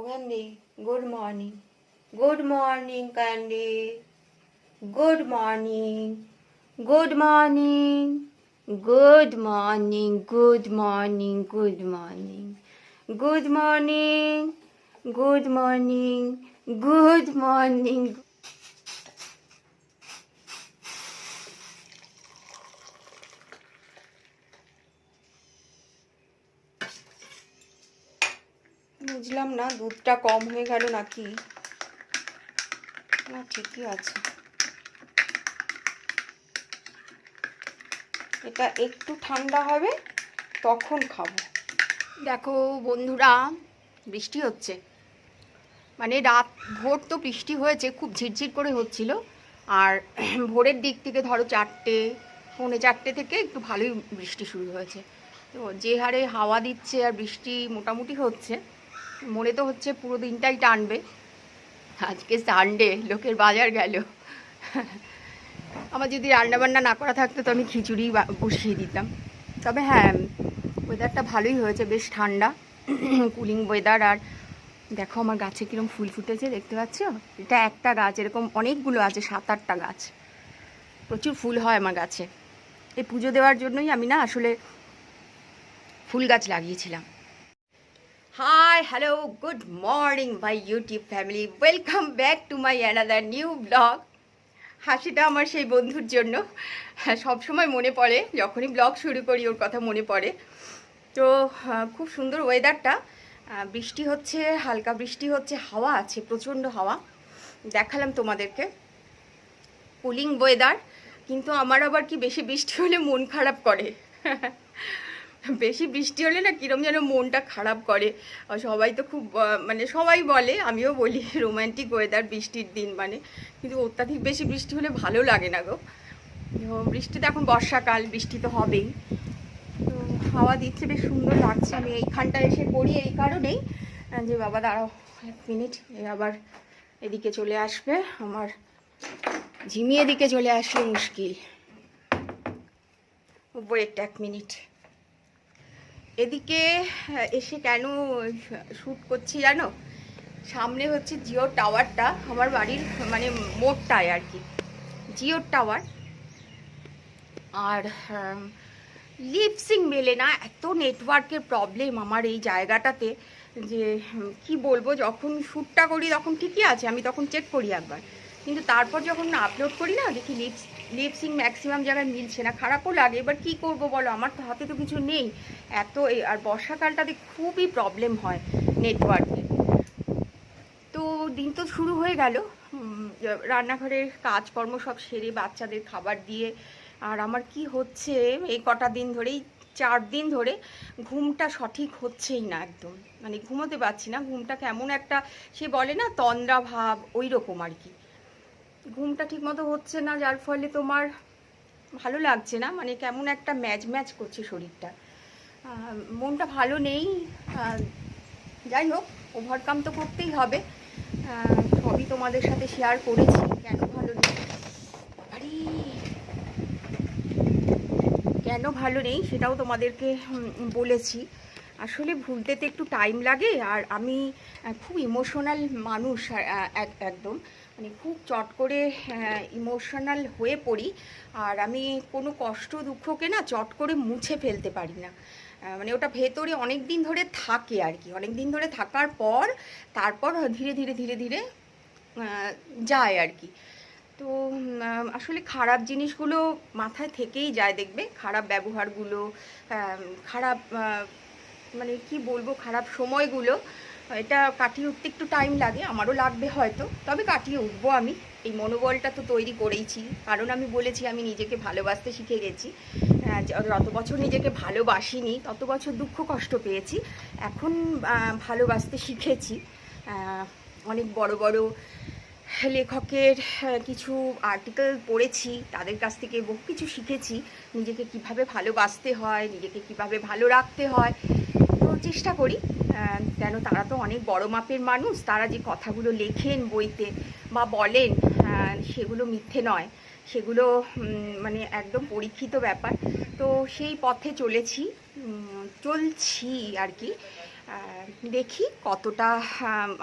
Candy, good morning. Good morning, Candy. Good morning. Good morning. Good morning. Good morning. Good morning. Good morning. Good morning. Good morning. বুঝলাম না দুধটা কম হয়ে গেল নাকি না ঠিকই আছে এটা একটু ঠান্ডা হবে তখন খাবো দেখো বন্ধুরা বৃষ্টি হচ্ছে মানে রাত ভোর তো বৃষ্টি হয়েছে খুব ঝিরঝির করে হচ্ছিল আর ভোরের দিক থেকে ধরো 4টে 4:45 থেকে একটু ভালোই বৃষ্টি শুরু হয়েছে তো যে হারে হাওয়া দিচ্ছে আর বৃষ্টি মোটামুটি হচ্ছে মনে তো হচ্ছে পুরো দিনটাই টানবে আজকে সানডে লোকের বাজার গেল আমার যদি রান্নাবান্না না করা থাকতো তো আমি খিচুড়ি বসিয়ে দিতাম তবে হ্যাঁ ওয়েদারটা ভালোই হয়েছে বেশ ঠান্ডা কুলিং ওয়েদার আর দেখো আমার গাছে কীরকম ফুল ফুটেছে দেখতে পাচ্ছ এটা একটা গাছ এরকম অনেকগুলো আছে 7-8টা গাছ প্রচুর ফুল হয় আমার গাছে এই পুজো দেওয়ার জন্যই আমি না আসলে ফুল গাছ লাগিয়েছিলাম Hi, hello, good morning my YouTube family. Welcome back to my another new vlog. হাসিটা আমার সেই বন্ধুর জন্য সব সময় মনে পড়ে যখনই ব্লগ শুরু করি ওর কথা মনে পড়ে তো খুব সুন্দর ওয়েদারটা বৃষ্টি হচ্ছে হালকা বৃষ্টি হচ্ছে হাওয়া আছে প্রচণ্ড হাওয়া দেখালাম তোমাদেরকে কুলিং ওয়েদার কিন্তু আমার আবার কি বেশি বৃষ্টি হলে মন খারাপ করে বেশি বৃষ্টি হলে না কিরম যেন মনটা খারাপ করে সবাই তো খুব মানে সবাই বলে আমিও বলি রোম্যান্টিক ওয়েদার বৃষ্টির দিন মানে কিন্তু অত্যাধিক বেশি বৃষ্টি হলে ভালো লাগে না গো বৃষ্টি তো এখন বর্ষাকাল বৃষ্টি তো হবেই তো হাওয়া দিচ্ছে বেশ সুন্দর লাগছে আমি এইখানটা এসে করি এই কারণেই যে বাবা দাঁড়াও 1 মিনিট আবার এদিকে চলে আসবে আমার ঝিমি এদিকে চলে আসলে মুশকিল ওয়েট 1 মিনিট এদিকে এসে কেন শ্যুট করছি জানো সামনে হচ্ছে জিও টাওয়ারটা আমার বাড়ির মানে মোড়টায় আর কি জিও টাওয়ার আর লিপসিং মেলে না এত নেটওয়ার্কের প্রবলেম আমার এই জায়গাটাতে যে কি বলবো যখন শ্যুটটা করি তখন ঠিকই আছে আমি তখন চেক করি একবার কিন্তু তারপর যখন আপলোড করি না দেখি লিপসিং ম্যাক্সিমাম জায়গায় মিলছে না খারাপও লাগে এবার কি করব বলো আমার তো হাতে তো কিছু নেই এত আর বর্ষাকালটাতে খুবই প্রবলেম হয় নেটওয়ার্কে তো দিন তো শুরু হয়ে গেল রান্নাঘরের কাজকর্ম সব সেরে বাচ্চাদের খাবার দিয়ে আর আমার কি হচ্ছে এই কটা দিন ধরেই 4 দিন ধরে ঘুমটা সঠিক হচ্ছেই না একদম মানে ঘুমোতে পারছি না ঘুমটা কেমন একটা সে বলে না তন্দ্রা ভাব ওই রকম আর কি ঘুমটা ঠিকমতো হচ্ছে না যার ফলে তোমার ভালো লাগছে না মানে কেমন একটা ম্যাচ করছে শরীরটা মনটা ভালো নেই যাই হোক ওভারকাম তো করতেই হবে সবই তোমাদের সাথে শেয়ার করেছি কেন ভালো নেই আরে কেন ভালো নেই সেটাও তোমাদেরকে বলেছি আসলে ভুলতে তো একটু টাইম লাগে আর আমি খুব ইমোশনাল মানুষ একদম মানে খুব চট করে ইমোশনাল হয়ে পড়ি আর আমি কোনো কষ্ট দুঃখকে না চট করে মুছে ফেলতে পারি না মানে ওটা ভেতরে অনেক দিন ধরে থাকে আর কি অনেক দিন ধরে থাকার পর তারপর ধীরে ধীরে যায় আর কি তো আসলে খারাপ জিনিসগুলো মাথায় থেকেই যায় দেখবে খারাপ ব্যবহারগুলো খারাপ মানে কি বলবো খারাপ সময়গুলো এটা কাটিয়ে উঠতে একটু টাইম লাগে আমারও লাগবে হয়তো তবে কাটিয়ে উঠবো আমি এই মনোবলটা তো তৈরি করেইছি কারণ আমি বলেছি আমি নিজেকে ভালোবাসতে শিখে গেছি যত বছর নিজেকে ভালোবাসিনি তত বছর দুঃখ কষ্ট পেয়েছি এখন ভালোবাসতে শিখেছি অনেক বড় বড় লেখকের কিছু আর্টিকেল পড়েছি তাদের কাছ থেকে বহু কিছু শিখেছি নিজেকে কিভাবে ভালোবাসতে হয় নিজেকে কিভাবে ভালো রাখতে হয় তো চেষ্টা করি কেন তারা তো অনেক বড় মাপের মানুষ তারা যে কথাগুলো লেখেন বইতে বা বলেন সেগুলো মিথ্যে নয় সেগুলো মানে একদম পরীক্ষিত ব্যাপার তো সেই পথে চলেছি চলছি আর কি। দেখি কতটা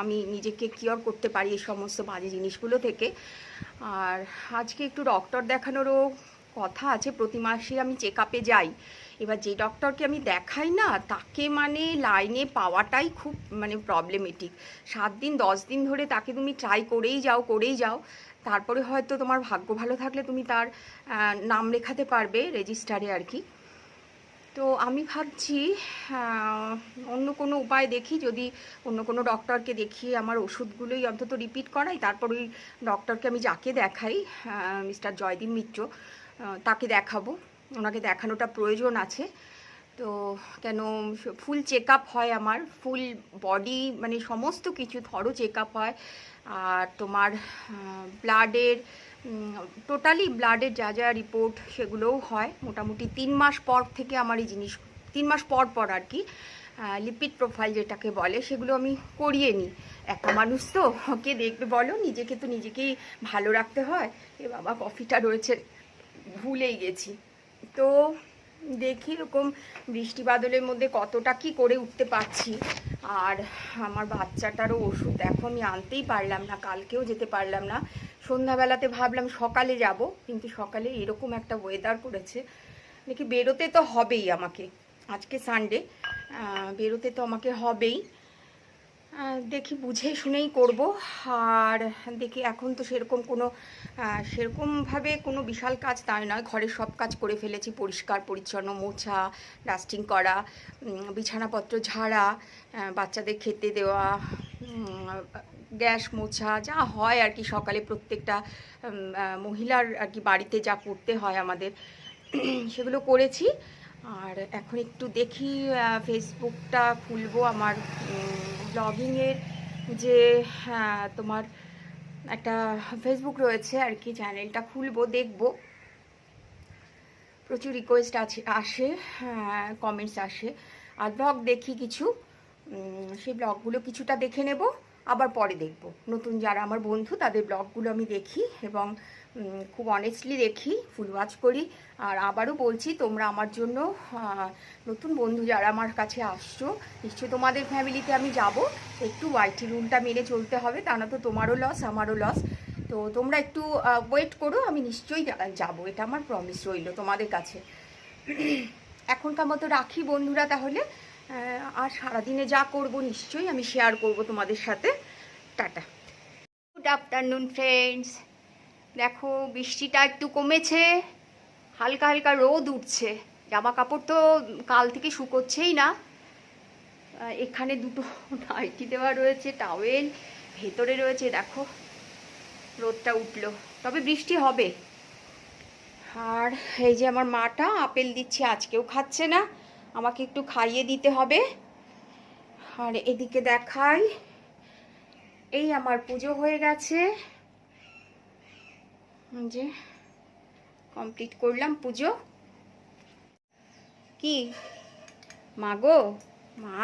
আমি নিজেকে কিওর করতে পারি এই সমস্ত বাজে জিনিসগুলো থেকে। আর আজকে একটু ডক্টর দেখানোরও কথা আছে। প্রতি মাসে আমি চেক আপে যাই। এবার যে ডক্টরকে আমি দেখাই না, তাকে মানে লাইনে পাওয়াটাই খুব মানে প্রবলেমেটিক। 7 দিন 10 দিন ধরে তাকে তুমি ট্রাই করেই যাও, তারপরে হয়তো তোমার ভাগ্য ভালো থাকলে তুমি তার নাম লেখাতে পারবে রেজিস্টারে আর কি। তো আমি ভাবছি অন্য কোনো উপায় দেখি, যদি অন্য কোনো ডক্টরকে দেখিয়ে আমার ওষুধগুলোই অন্তত রিপিট করাই, তারপর ওই ডক্টরকে আমি যাকে দেখাই, মিস্টার জয়দীপ মিত্র, তাকে দেখাবো। ওনাকে দেখানোটা প্রয়োজন আছে। তো কেন ফুল চেক আপ হয় আমার, ফুল বডি মানে সমস্ত কিছু থরো চেক আপ হয়। আর তোমার ব্লাডের টোটালি ব্লাডের যা যা রিপোর্ট সেগুলোও হয়। মোটামুটি 3 মাস পর থেকে আমার এই জিনিস, 3 মাস পর পর আর কি লিপিড প্রোফাইল যেটাকে বলে, সেগুলো আমি করিয়ে নিই। একা মানুষ তো, কে দেখবে বলো, নিজেকে তো নিজেকেই ভালো রাখতে হয়। এ বাবা, কফিটা রয়েছে, ভুলেই গেছি। তো দেখি এরকম বৃষ্টি বাদলের মধ্যে কতটা কি করে উঠতে পারছি। আর আমার বাচ্চাটারও ওষুধ দেখো আমি আনতেই পারলাম না, কালকেও যেতে পারলাম না। সন্ধ্যাবেলাতে ভাবলাম সকালে যাব, কিন্তু সকালে এরকম একটা ওয়েদার করেছে, দেখি বেরোতে তো হবেই আমাকে। আজকে সানডে, বেরোতে তো আমাকে হবেই। দেখি বুঝে শুনেই করব। আর দেখি এখন তো সেরকমভাবে কোনো বিশাল কাজ তাই নয়, ঘরের সব কাজ করে ফেলেছি, পরিষ্কার পরিচ্ছন্ন, মোছা, ডাস্টিং করা, বিছানাপত্র ঝাড়া, বাচ্চাদের খেতে দেওয়া, গ্যাস মোছা, যা হয় আর কি সকালে প্রত্যেকটা মহিলার আর কি বাড়িতে যা করতে হয় আমাদের, সেগুলো করেছি। আর এখন একটু দেখি ফেসবুকটা খুলবো, আমার ব্লগিংয়ের যে তোমার একটা ফেসবুক রয়েছে আর কি, চ্যানেলটা খুলবো, দেখবো। প্রচুর রিকোয়েস্ট আসে, কমেন্টস আসে। আর ব্লগ দেখি কিছু, সেই ব্লগগুলো কিছুটা দেখে নেব, আবার পরে দেখব। নতুন যারা আমার বন্ধু তাদের ব্লগগুলো আমি দেখি এবং খুব অনেস্টলি দেখি, ফুল ওয়াচ করি। আর আবারও বলছি, তোমরা আমার জন্য, নতুন বন্ধু যারা আমার কাছে আসছো, নিশ্চয়ই তোমাদের ফ্যামিলিতে আমি যাব, একটু ওয়াইটি রুলটা মেনে চলতে হবে, তা না তো তোমারও লস আমারও লস। তো তোমরা একটু ওয়েট করো, আমি নিশ্চয়ই যাব, এটা আমার প্রমিস রইল তোমাদের কাছে। এখনকার মতো রাখি বন্ধুরা তাহলে। আর সারাদিনে যা করব নিশ্চয়ই আমি শেয়ার করব তোমাদের সাথে। টাটা। Good afternoon friends. দেখো বৃষ্টিটা একটু কমেছে, হালকা হালকা রোদ উঠছে। জামা কাপড় তো কাল থেকে শুকোচ্ছেই না। এখানে দুটো নাইটি দেওয়া রয়েছে, টাওয়েল ভেতরে রয়েছে, দেখো রোদটা উঠলো, তবে বৃষ্টি হবে। আর এই যে আমার মাটা আপেল দিচ্ছে, আজকেও খাচ্ছে না, আমাকে একটু খাইয়ে দিতে হবে। আর এদিকে দেখাই, এই আমার পুজো হয়ে গেছে, যে কমপ্লিট করলাম পুজো। কি মা গো, মা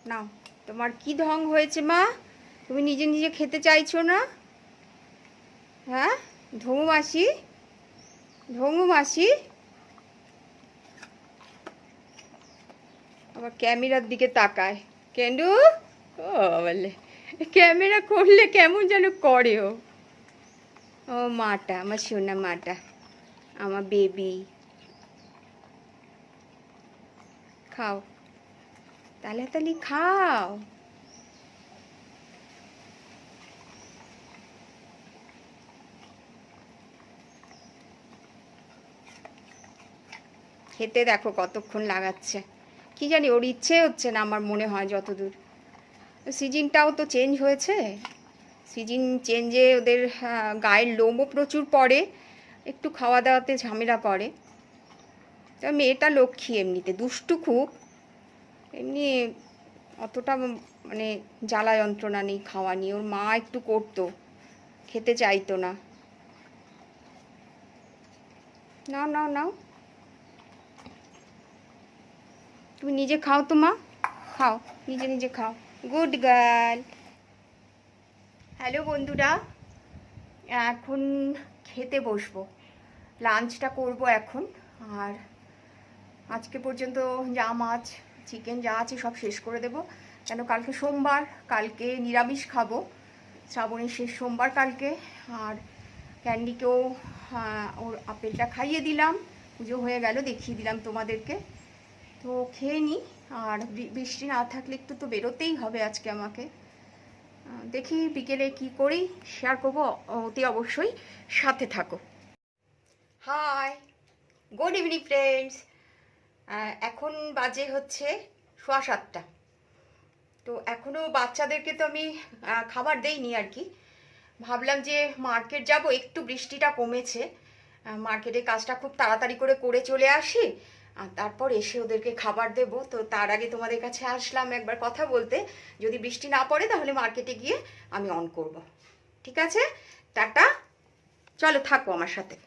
নাও, তোমার কি ঢং হয়েছে মা? তুমি নিজে নিজে খেতে চাইছো না? হ্যাঁ, ঢঙু মাসি, ঢঙু মাসি আবার ক্যামেরার দিকে তাকায়। কেন্ডু, ও বলে ক্যামেরা করলে কেমন যেন করে ও। ও মাটা, আমার সোনা মাটা, আমার বেবি। খাও তাড়াতাড়ি খাও। খেতে দেখো কতক্ষণ লাগাচ্ছে, কি জানি ওর ইচ্ছে হচ্ছে না আমার মনে হয় যতদূর। সিজনটাও তো চেঞ্জ হয়েছে, সিজন চেঞ্জে ওদের গায়ের লোমও প্রচুর পড়ে, একটু খাওয়া দাওয়াতে ঝামেলা করে। তা মেয়েটা লক্ষ্মী, এমনিতে দুষ্টু খুব, এমনি অতটা মানে জ্বালা যন্ত্রণা নেই খাওয়া নিয়ে। ওর মা একটু করতো, খেতে চাইতো না। নাও নাও নাও, তুমি নিজে খাও তো মা, খাও, নিজে নিজে খাও, গুড গার্ল। হ্যালো বন্ধুরা, এখন খেতে বসবো, লাঞ্চটা করব এখন। আর আজকে পর্যন্ত যা মাছ চিকেন যা আছে সব শেষ করে দেব, কেন কালকে সোমবার, কালকে নিরামিষ খাবো, শ্রাবণের শেষ সোমবার কালকে। আর ক্যান্ডিকেও ওর আপেলটা খাইয়ে দিলাম, পুজো হয়ে গেল, দেখিয়ে দিলাম তোমাদেরকে। তো খেয়ে নিই, আর বৃষ্টি না থাকলে একটু তো বেরোতেই হবে আজকে আমাকে। দেখি বিকেলে কি করি, শেয়ার করবো, অতি অবশ্যই সাথে থাকো। Hi, good evening friends. এখন বাজে হচ্ছে 7:15। তো এখনও বাচ্চাদেরকে তো আমি খাবার দেইনি আর কি। ভাবলাম যে মার্কেট যাব, একটু বৃষ্টিটা কমেছে, মার্কেটে কাজটা খুব তাড়াতাড়ি করে চলে আসি, আর তারপর এসে ওদেরকে খাবার দেব। তো তার আগে তোমাদের কাছে আসলাম একবার কথা বলতে, যদি বৃষ্টি না পড়ে তাহলে মার্কেটে গিয়ে আমি অন করব। ঠিক আছে, টাটা, চলো থাকো আমার সাথে।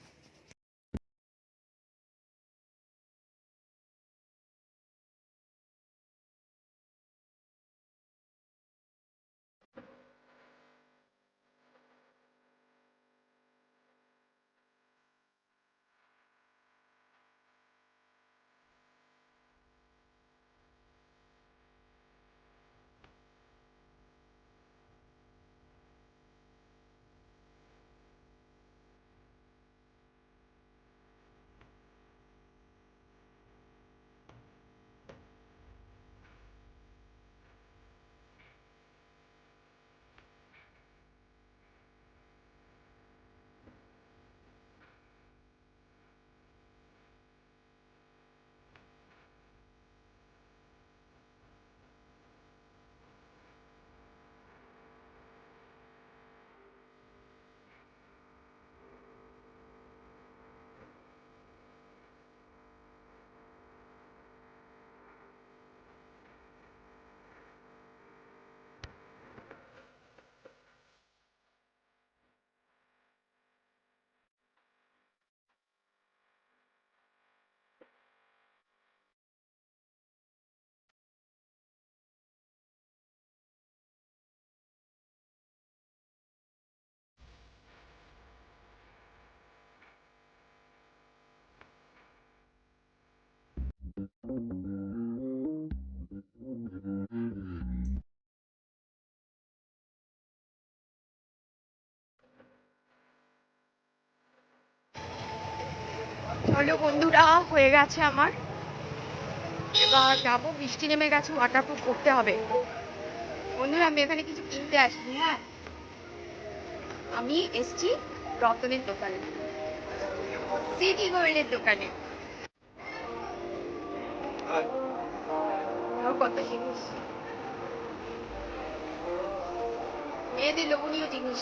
চলো বন্ধুরা, হয়ে গেছে আমার, এবার যাবো, বৃষ্টি নেমে গেছে, ওয়াটারপ্রুফ করতে হবে। বন্ধুরা আমি এখানে কিছু কিনতে আসিনি, হ্যাঁ আমি এসছি রতনের দোকানে, সিটি গোল্ডের দোকানে। কত জিনিস, মেয়েদের লোভনীয় জিনিস।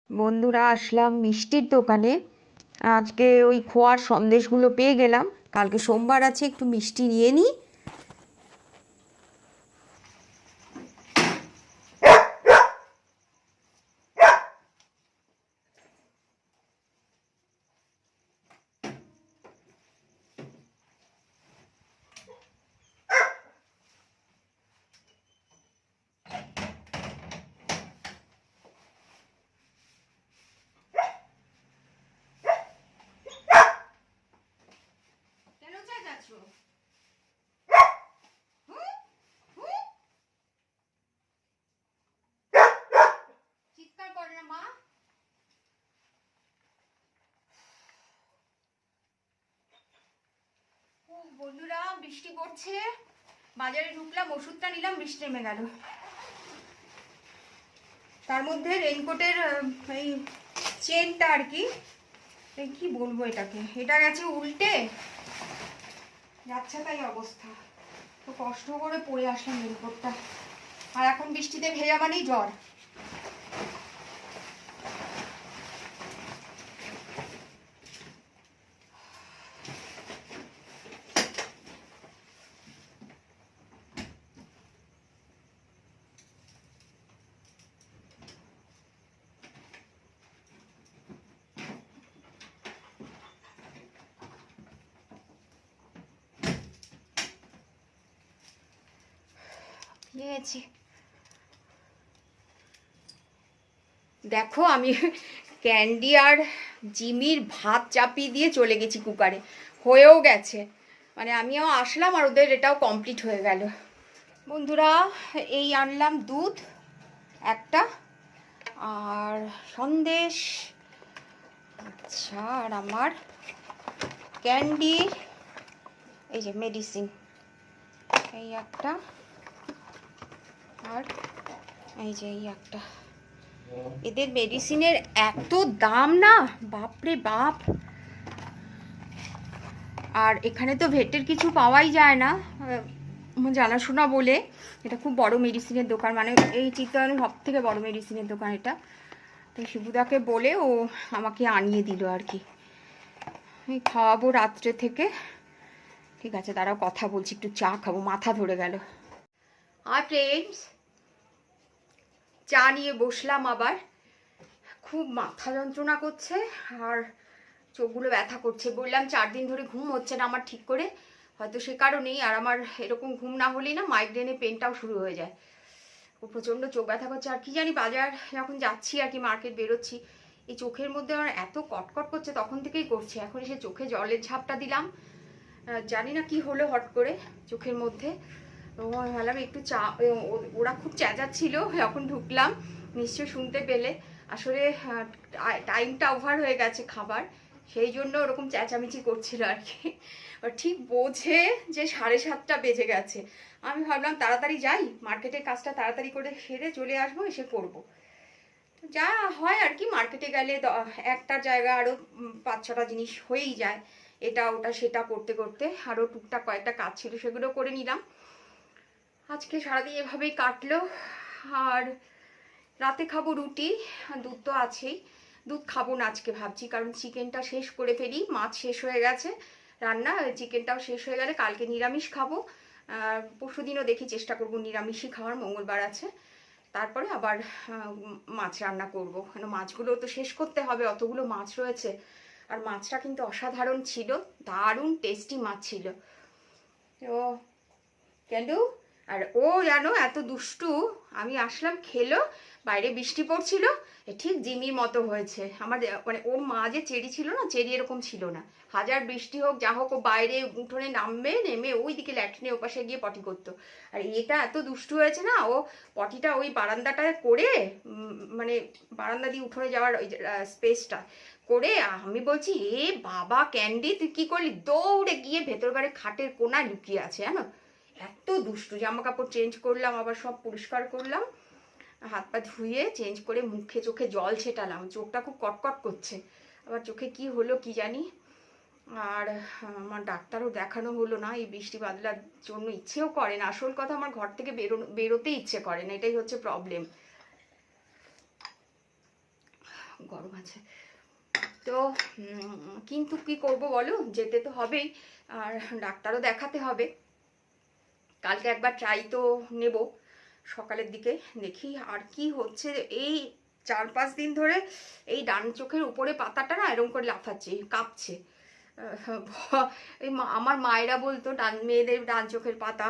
বন্ধুরা আসলাম মিষ্টির দোকানে, আজকে ওই খোয়ার সন্দেশগুলো পেয়ে গেলাম, কালকে সোমবার আছে, একটু মিষ্টি নিয়ে নিই। কেন চেঁচাচ্ছ? চিৎকার করে না মা। বন্ধুরা বৃষ্টি পড়ছে, বাজারে ঢুকলাম, ওষুধটা নিলাম, বৃষ্টি নেমে গেল। তার মধ্যে রেইনকোটের এই চেনটা আর কি, কি বলবো এটাকে, এটা গেছে উল্টে, যাচ্ছে তাই অবস্থা। তো কষ্ট করে পরে আসলাম রেইনকোটটা, আর এখন বৃষ্টিতে ভেজা মানেই জ্বর। নিয়েছি, দেখো আমি ক্যান্ডি আর জিমির ভাত চাপিয়ে দিয়ে চলে গেছি কুকারে, হয়েও গেছে, মানে আমিও আসলাম আর ওদের এটাও কমপ্লিট হয়ে গেল। বন্ধুরা এই আনলাম দুধ একটা আর সন্দেশ, আচ্ছা আর আমার ক্যান্ডি, এই যে মেডিসিন এই একটা, আর এই যে এই একটা। এদের মেডিসিনের এত দাম না, বাপরে বাপ। আর এখানে তো ভেটের কিছু পাওয়াই যায় না জানাশোনা বলে, এটা খুব বড় মেডিসিনের দোকান, মানে এই চিত্তরঞ্জনে সব থেকে বড় মেডিসিনের দোকান এটা। তো শিবুদাকে বলে ও আমাকে আনিয়ে দিল আর কি, এই খাওয়াবো রাত্রে থেকে। ঠিক আছে দাঁড়াও কথা বলছি, একটু চা খাবো, মাথা ধরে গেল। আর ফ্রেন্ডস চা নিয়ে বসলাম, আবার খুব মাথা যন্ত্রণা করছে আর চোখগুলো ব্যথা করছে। বললাম 4 দিন ধরে ঘুম হচ্ছে না আমার ঠিক করে, হয়তো সে কারণেই। আর আমার এরকম ঘুম না হলেই না মাইগ্রেনে পেনটাও শুরু হয়ে যায়, ও প্রচণ্ড চোখ ব্যথা করছে। আর কি জানি বাজার যখন যাচ্ছি আর কি, মার্কেট বেরোচ্ছি, এই চোখের মধ্যে আমার এত কটকট করছে, তখন থেকেই করছে। এখন এসে চোখে জলের ঝাপটা দিলাম, জানি না কি হলো হট করে চোখের মধ্যে। ভাবলাম একটু চা, ওরা খুব চেঁচাচ্ছিল যখন ঢুকলাম, নিশ্চয় শুনতে পেলে। আসলে টাইমটা ওভার হয়ে গেছে খাবার, সেই জন্য ওরকম চেঁচামেচি করছিল আর কি। ঠিক বোঝে যে 7:30 বেজে গেছে। আমি ভাবলাম তাড়াতাড়ি যাই, মার্কেটের কাজটা তাড়াতাড়ি করে সেরে চলে আসবো, এসে করবো। যা হয় আর কি, মার্কেটে গেলে একটা জায়গা আরও 5-6টা জিনিস হয়েই যায়, এটা ওটা সেটা করতে করতে। আরও টুকটাক কয়েকটা কাজ ছিল, সেগুলো করে নিলাম। আজকে সারাদিন এভাবেই কাটলো। আর রাতে খাবো রুটি, দুধ তো আছেই। দুধ খাবো না আজকে ভাবছি, কারণ চিকেনটা শেষ করে ফেলি, মাছ শেষ হয়ে গেছে রান্না, চিকেনটাও শেষ হয়ে গেলে কালকে নিরামিষ খাবো। পরশুদিনও দেখি চেষ্টা করবো নিরামিষই খাওয়ার, মঙ্গলবার আছে। তারপরে আবার মাছ রান্না করব, কেন মাছগুলো তো শেষ করতে হবে, অতগুলো মাছ রয়েছে। আর মাছটা কিন্তু অসাধারণ ছিল, দারুণ টেস্টি মাছ ছিল। তো কেন, আর ও জানো এত দুষ্টু, আমি আসলাম খেলো, বাইরে বৃষ্টি পড়ছিল, ঠিক জিমির মতো হয়েছে। আমার মানে ওর মা যে চেরি ছিল না, চেরি এরকম ছিল না। হাজার বৃষ্টি হোক যা হোক, ও বাইরে উঠোনে নামবে, নেমে ওই দিকে ল্যাট্রিনে ওপাশে গিয়ে পটি করতো। আর এটা এত দুষ্টু হয়েছে না, ও পটিটা ওই বারান্দাটায় করে, মানে বারান্দা দিয়ে উঠোনে যাওয়ার ওই স্পেসটা করে, আমি বলছি এ বাবা ক্যান্ডি তুই কি করলি, দৌড়ে গিয়ে ভেতর ঘরে খাটের কোনায় লুকিয়ে আছে জানো। এত দুষ্টু। জামা কাপড় চেঞ্জ করলাম, আবার সব পরিষ্কার করলাম, হাত পা ধুয়ে চেঞ্জ করে মুখে চোখে জল ছেটালাম, চোখটা খুব কটকট করছে, আবার চোখে কি হলো কি জানি। আর আমার ডাক্তারও দেখানো হলো না, এই বৃষ্টি বাদলার জন্য ইচ্ছেও করে না। আসল কথা আমার ঘর থেকে বেরোতে ইচ্ছে করে না, এটাই হচ্ছে প্রবলেম। গরম আছে তো, কিন্তু কি করব বলো, যেতে তো হবেই, আর ডাক্তারও দেখাতে হবে। কালকে একবার ট্রাই তো নেব সকালের দিকে, দেখি আর কি হচ্ছে। এই 4-5 দিন ধরে এই ডান চোখের উপরে পাতাটা না এরকম করে লাফাচ্ছে, কাঁপছে। এই আমার মায়েরা বলতো মেয়েদের ডান চোখের পাতা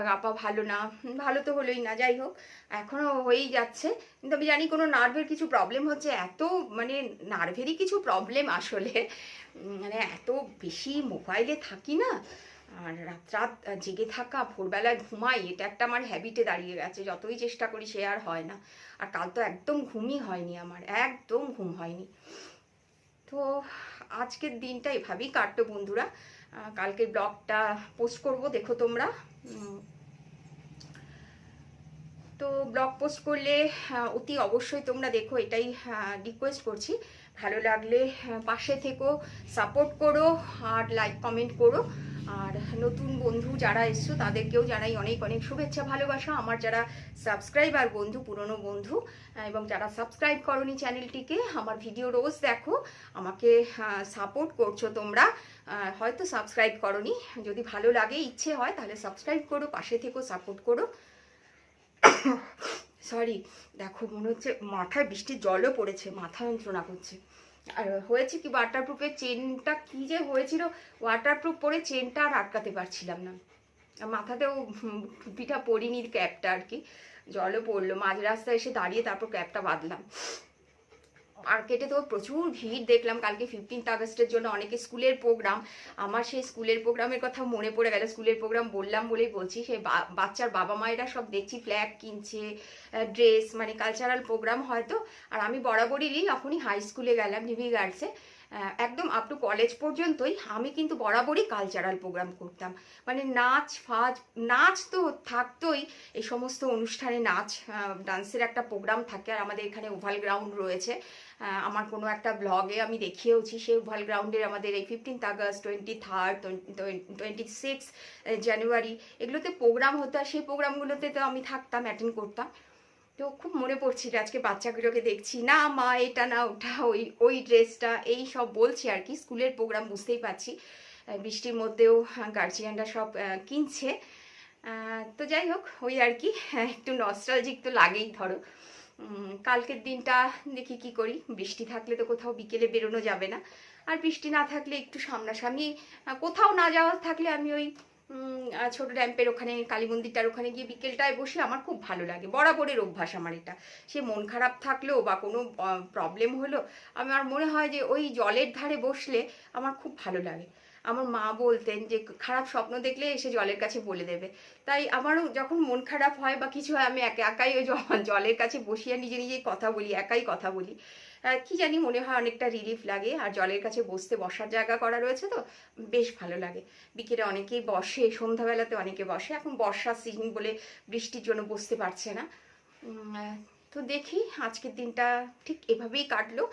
কাঁপা ভালো না, ভালো তো হলোই না, যাই হোক এখনও হয়েই যাচ্ছে। কিন্তু আমি জানি কোনো নার্ভের কিছু প্রবলেম হচ্ছে, এত মানে নার্ভেরই কিছু প্রবলেম আসলে, মানে এত বেশি মোবাইলে থাকি না, আর রাত জেগে থাকা, ভোরবেলায় ঘুমাই, এটা একটা আমার হ্যাবিটে দাঁড়িয়ে গেছে, যতই চেষ্টা করি সে আর হয় না। আর কাল তো একদম ঘুমই হয়নি আমার, একদম ঘুম হয়নি। তো আজকের দিনটা এভাবেই কাটতো বন্ধুরা। কালকের ব্লগটা পোস্ট করব, দেখো তোমরা। তো ব্লগ পোস্ট করলে অতি অবশ্যই তোমরা দেখো, এটাই রিকোয়েস্ট করছি। ভালো লাগলে পাশে থেকো, সাপোর্ট করো, আর লাইক কমেন্ট করো। আর নতুন বন্ধু যারা এসছো তাদেরকেও জানাই অনেক অনেক শুভেচ্ছা ভালোবাসা। আমার যারা সাবস্ক্রাইবার বন্ধু, পুরনো বন্ধু, এবং যারা সাবস্ক্রাইব করোনি চ্যানেলটিকে, আমার ভিডিও রোজ দেখো, আমাকে সাপোর্ট করছো তোমরা, হয়তো সাবস্ক্রাইব করোনি, যদি ভালো লাগে ইচ্ছে হয় তাহলে সাবস্ক্রাইব করো, পাশে থেকো, সাপোর্ট করো। সরি, দেখো মনে হচ্ছে মাথায় বৃষ্টির জলও পড়েছে, মাথা যন্ত্রণা করছে। আর হয়েছে কি, ওয়াটারপ্রুফের চেনটা কি যে হয়েছিল, ওয়াটারপ্রুফ পরে চেনটা আর আটকাতে পারছিলাম না। মাথাতেও টুপিটা পরিনি, ক্যাপটা আর কি, জলও পড়লো, মাঝ রাস্তায় এসে দাঁড়িয়ে তারপর ক্যাপটা বাঁধলাম। মার্কেটে তো প্রচুর ভিড় দেখলাম কালকে 15th আগস্টের জন্য অনেকে স্কুলের প্রোগ্রাম। আমার সেই স্কুলের প্রোগ্রামের কথা মনে পড়ে গেল, স্কুলের প্রোগ্রাম বললাম বলেই বলছি, সেই বাচ্চার বাবা মায়েরা সব দেখছি ফ্ল্যাগ কিনছে, ড্রেস, মানে কালচারাল প্রোগ্রাম হয়তো। আর আমি বরাবরই যখনই হাই স্কুলে গেলাম ডিবি গার্লসে, একদম আপ টু কলেজ পর্যন্তই আমি কিন্তু বরাবরই কালচারাল প্রোগ্রাম করতাম। মানে নাচ ফাজ, নাচ তো থাকতোই, এই সমস্ত অনুষ্ঠানে নাচ ডান্সের একটা প্রোগ্রাম থাকে। আর আমাদের এখানে ওভাল গ্রাউন্ড রয়েছে, আমার কোনো একটা ব্লগে আমি দেখিয়েওছি, সেই ওভাল গ্রাউন্ডের আমাদের এই 15th আগস্ট, 23rd, 26 জানুয়ারি এগুলোতে প্রোগ্রাম হতো। আর সেই প্রোগ্রামগুলোতে তো আমি থাকতাম, অ্যাটেন্ড করতাম। তো খুব মনে পড়ছিল আজকে বাচ্চাগুলোকে দেখছি, না মা এটা না ওটা, ওই ওই ড্রেসটা, এই সব বলছি আর কি। স্কুলের প্রোগ্রাম বুঝতেই পারছি, বৃষ্টির মধ্যেও গার্জিয়ানরা সব কিনছে। তো যাই হোক, ওই আর কি, একটু নস্টালজিক তো লাগেই। ধরো কালকের দিনটা দেখি কি করি, বৃষ্টি থাকলে তো কোথাও বিকেলে বেরোনো যাবে না, আর বৃষ্টি না থাকলে একটু সামনাসামনি কোথাও না যাওয়া থাকলে আমি ওই ছোট ড্যাম্পের ওখানে, কালী মন্দিরটার ওখানে গিয়ে বিকেলটায় বসে আমার খুব ভালো লাগে। বরাবরের অভ্যাস আমার এটা। সে মন খারাপ থাকলেও বা কোনো প্রবলেম হলো, আমার মনে হয় যে ওই জলের ধারে বসলে আমার খুব ভালো লাগে। আমার মা বলতেন যে খারাপ স্বপ্ন দেখলে এসে জলের কাছে বলে দেবে। তাই আমারও যখন মন খারাপ হয় বা কিছু হয়, আমি একাই ওই জলের কাছে বসিয়ে নিজে নিজেই কথা বলি, একাই কথা বলি। কি জানি, মনে হয় অনেকটা রিলিফ লাগে। আর জলের কাছে বসার জায়গা করা রয়েছে তো বেশ ভালো লাগে। বিকেলে অনেকেই বসে, সন্ধ্যাবেলাতে অনেকে বসে। এখন বর্ষার সিজন বলে বৃষ্টির জন্য বসতে পারছে না। তো দেখি, আজকের দিনটা ঠিক এভাবেই কাটলো।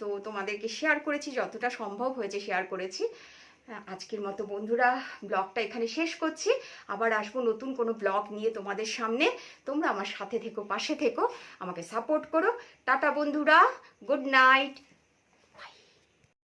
তো তোমাদেরকে শেয়ার করেছি, যতটা সম্ভব হয়েছে শেয়ার করেছি। আজকের মতো বন্ধুরা ব্লগটা এখানে শেষ করছি। আবার আসবো নতুন কোনো ব্লগ নিয়ে তোমাদের সামনে। তোমরা আমার সাথে থেকো, পাশে থেকো, আমাকে সাপোর্ট করো। টাটা বন্ধুরা, গুড নাইট।